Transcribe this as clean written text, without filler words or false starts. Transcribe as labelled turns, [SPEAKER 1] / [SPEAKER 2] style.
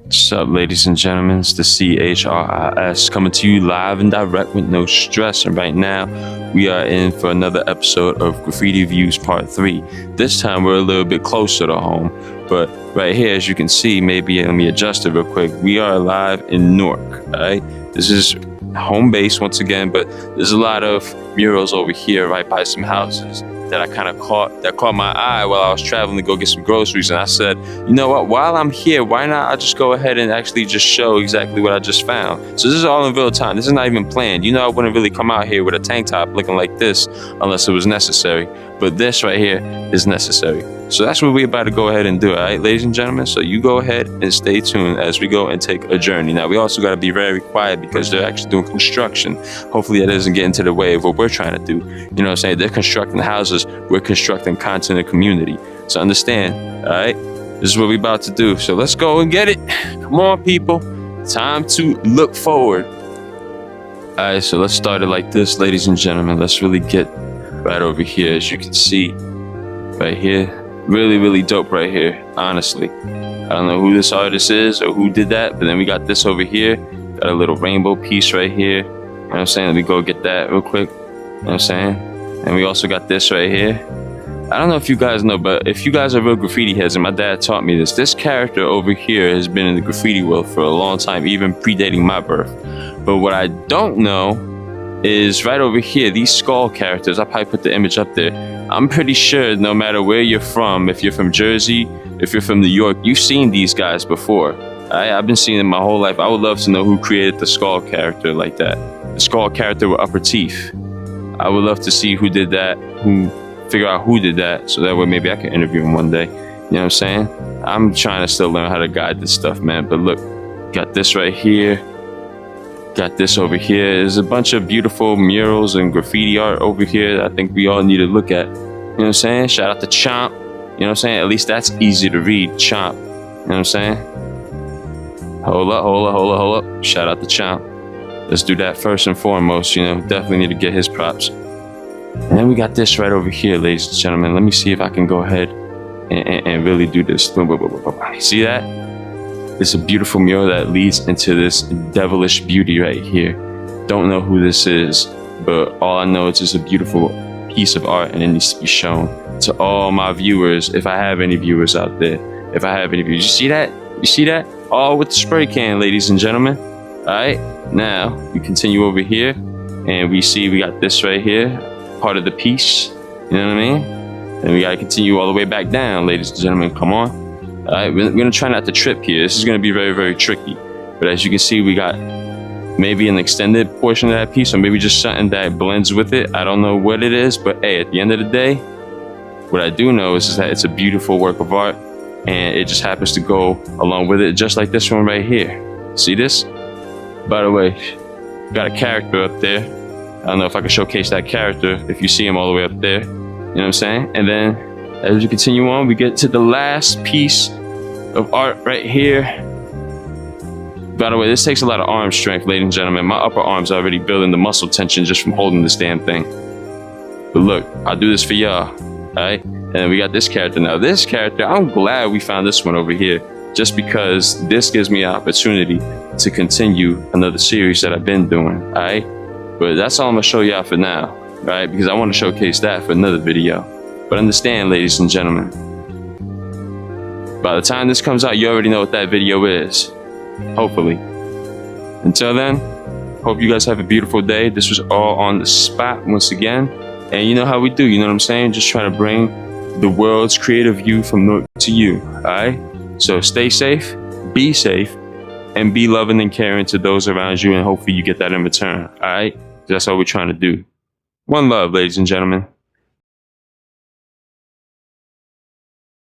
[SPEAKER 1] What's up, ladies and gentlemen? It's the CHRIS coming to you live and direct with no stress. And right now, we are in for another episode of Graffiti Views Part 3. This time, we're a little bit closer to home. But right here, as you can see, maybe let me adjust it real quick. We are live in Newark, all right? This is home base once again, but there's a lot of murals over here right by some houses that I kind of caught my eye while I was traveling to go get some groceries. And I said, you know what, while I'm here, why not I just go ahead and actually just show exactly what I just found. So this is all in real time. This is not even planned. You know, I wouldn't really come out here with a tank top looking like this unless it was necessary. But this right here is necessary. So that's what we're about to go ahead and do, all right, ladies and gentlemen? So you go ahead and stay tuned as we go and take a journey. Now, we also got to be very quiet because they're actually doing construction. Hopefully that doesn't get into the way of what we're trying to do. You know what I'm saying? They're constructing houses. We're constructing content and community. So understand, all right? This is what we're about to do. So let's go and get it. Come on, people. Time to look forward. All right, so let's start it like this, ladies and gentlemen. Let's really get right over here, as you can see right here. Really dope right here, honestly. I don't know who this artist is or who did that, but then we got this over here. Got a little rainbow piece right here. You know what I'm saying? Let me go get that real quick. You know what I'm saying? And we also got this right here. I don't know if you guys know, but if you guys are real graffiti heads, and my dad taught me this character over here has been in the graffiti world for a long time, even predating my birth. But what I don't know is right over here, these skull characters. I'll probably put the image up there. I'm pretty sure no matter where you're from, if you're from Jersey, if you're from New York, you've seen these guys before. I've been seeing them my whole life. I would love to know who created the skull character like that. The skull character with upper teeth. I would love to see who did that, figure out who did that, so that way maybe I can interview him one day. You know what I'm saying? I'm trying to still learn how to guide this stuff, man. But look, got this right here. Got this over here. There's a bunch of beautiful murals and graffiti art over here that I think we all need to look at. You know what I'm saying? Shout out to Chomp. You know what I'm saying? At least that's easy to read. Chomp. You know what I'm saying? Hold up. Shout out to Chomp. Let's do that first and foremost. You know, definitely need to get his props. And then we got this right over here, ladies and gentlemen. Let me see if I can go ahead and really do this. See that? It's a beautiful mural that leads into this devilish beauty right here. Don't know who this is, but all I know is it's a beautiful piece of art and it needs to be shown to all my viewers, if I have any viewers out there. If I have any viewers. You see that? You see that? All with the spray can, ladies and gentlemen. All right, now we continue over here and we see we got this right here, part of the piece. You know what I mean? And we got to continue all the way back down, ladies and gentlemen. Come on. All right, we're gonna try not to trip here. This is gonna be very tricky. But as you can see, we got maybe an extended portion of that piece, or maybe just something that blends with it. I don't know what it is, but hey, at the end of the day, what I do know is that it's a beautiful work of art, and it just happens to go along with it, just like this one right here. See this? By the way, got a character up there. I don't know if I can showcase that character if you see him all the way up there. You know what I'm saying? And then as we continue on, we get to the last piece of art right here. By the way, this takes a lot of arm strength, ladies and gentlemen. My upper arm's already building the muscle tension just from holding this damn thing. But look, I'll do this for y'all, all right? And we got this character now. This character, I'm glad we found this one over here, just because this gives me an opportunity to continue another series that I've been doing, all right? But that's all I'm gonna show y'all for now, all right? Because I want to showcase that for another video. But understand, ladies and gentlemen, by the time this comes out, you already know what that video is. Hopefully. Until then, hope you guys have a beautiful day. This was all on the spot once again. And you know how we do, you know what I'm saying? Just trying to bring the world's creative view from Newark to you, all right? So stay safe, and be loving and caring to those around you, and hopefully you get that in return, all right? That's all we're trying to do. One love, ladies and gentlemen.